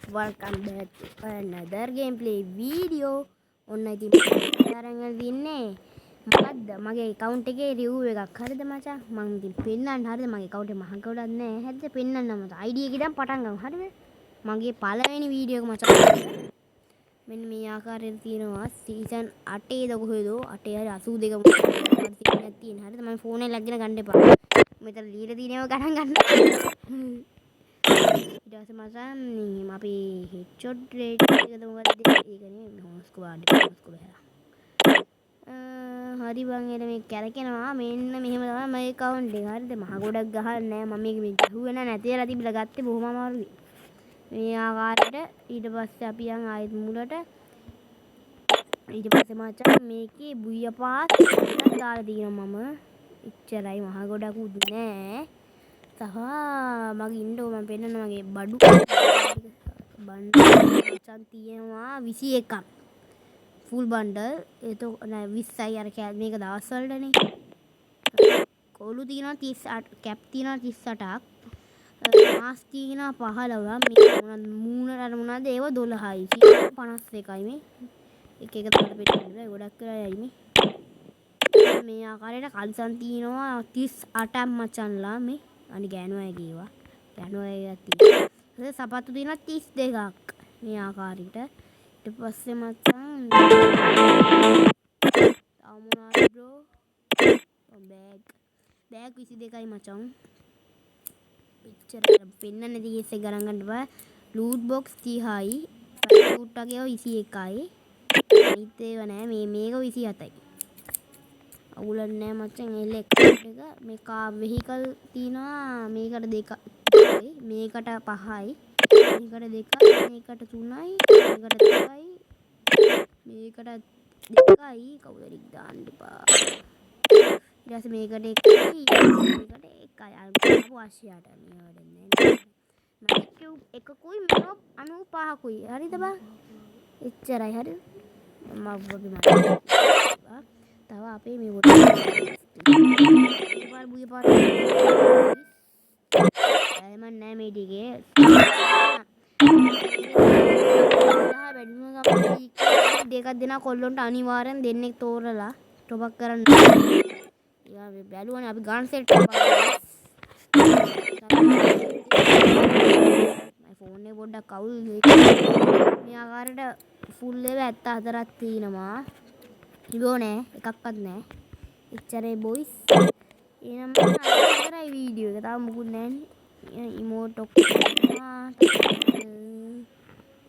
welcome back to another gameplay video. ඔන්න ඉතින් තරංගල් දින්නේ මොකද්ද මගේ account එකේ review එකක් හරිද මචං මං ඉතින් පෙන්නන්න හරිද මගේ account එක මහා ගොඩක් නෑ හැද්ද පෙන්නන්නම ID එක ඉතින් පටන් ගමු හරිද මගේ පළවෙනි වීඩියෝ එක මචං මෙන්න මේ ආකාරයට තියෙනවා සීසන් 8 ද කොහෙද 8 හරි 82 මොකක්ද තියෙන හරිද මම ෆෝන් එක ලග්ගෙන ගන්න එපා මෙතන ලියලා තියෙනව ගණන් ගන්න ඊට පස්සේ මචං අපි headshot rate එකද මොකද්ද ඒකනේ හොස් ස්ක්වාඩ් හරි බං එළ මේ කැරකෙනවා මෙන්න මෙහෙම තමයි මගේ account එක හරිද මහ ගොඩක් ගහන්නේ නෑ මම මේක මේ ගහුවේ නෑ නැතිලා තිබිලා ගත්තේ බොහොම අමාරුයි මේ ආකාරයට ඊට පස්සේ අපි යන් ආයෙත් මුලට ඊට පස්සේ මචං මේකේ බුයිය පාස් එකක් දාලා තියෙනවා මම එච්චරයි මහ ගොඩක් උදු නෑ සහ මගේ ඉන්ඩෝ මම පෙන්නන්න මගේ බඩු මචං තියෙනවා 21ක් ෆුල් බන්ඩල් එතකොට නෑ 20යි අර මේක දවස් වලටනේ කොළු තියෙනවා 38 කැප් තියෙනවා 38ක් මාස් තියෙනවා 15ක් මේ මොනවද මූණට අර මොනවද ඒව 12යි 51යි මේ එක එක තල පෙට්ටිය ගොඩක් කරලා යයි මේ ආකාරයට කල්සන් තියෙනවා 38ක් මචන්ලා මේ අනි ගෑනු අය ගේවා ගෑනු අය තියෙනවා සපත්තු තියෙනවා 32ක් මේ ආකාරයට ඊට පස්සේ මචං තවමනාද බ්‍රෝ බෑග් 22යි මචං එච්චර පෙන්නන්නේ තියෙස් එක ගණන් ගන්න බෑ ලූට් බොක්ස් 30යි ලූට් එකේ 21යි අනිත් ඒවා නෑ මේක 27යි අවුලක් නෑ මචං එල් එක මේ කා වෙහිකල් තියෙනවා මේකට 2යි මේකට 5යි මේකට 2යි මේකට 3යි මේකට 2යි මේකට 2යි කවුරුරි දාන්න එපා ඊට පස්සේ මේකට 1යි මේකට 1යි අල්ප වාසියට මේවට නෑ මම කියු එකකුයි මේක 95කුයි හරිද බා එච්චරයි හරිද මම ඔබගේ මම තව අපේ මේ කොට පාර බුය පාර එම නෑ මේ ටිකේ දෙකක් දෙනා කොල්ලොන්ට අනිවාර්යෙන් දෙන්නෙක් තෝරලා ටොප් අප් කරන්න යා මේ බැලුවනේ අපි ගන් සෙට් එකක් මම ෆෝන් එක පොඩ්ඩක් අවුල් මේ ආකාරයට ෆුල් එක 74ක් තියෙනවා ඉබෝ නෑ එකක්වත් නෑ එච්චරයි බොයිස් එහෙනම් ඉතරයි වීඩියෝ එක තාම මුකුත් නෑනේ ඉමෝට්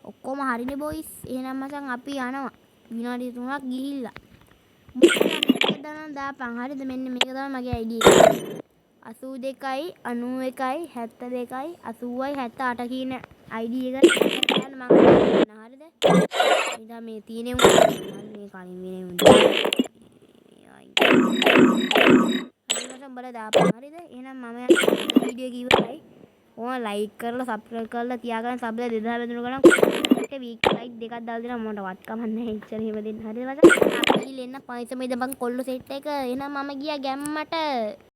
ඔක්කොම හරිනේ බොයිස් එහෙනම් මචං අපි යනවා විනාඩි 3ක් ගිහිල්ලා මොකක්ද දාන්න දාපන් හරිද මෙන්න මේක තමයි මගේ ID එක 82යි 91යි 72යි 80යි 78 කියන ID එක ගන්න මම හරිද ඉතින් මේ තියෙනේ මේ කලින් වෙනේ උඹල දාපන් හරිද එහෙනම් මම වීඩියෝ එක ඉවරයි ඕන ලයික් කරලා සබ්ස්ක්‍රයිබ් කරලා තියාගන්න සබ් 2000 බඳුන ගණන් එක වීක් ලයික් දෙකක් දාලා දෙනවා මට වත් කමක් නැහැ ඉච්චර හිම දෙන්න හරිද මචං අපි ඉල්ලෙන්න පයිසම ඉදපන් කොල්ල සෙට් එක එහෙනම් මම ගියා ගැම්මට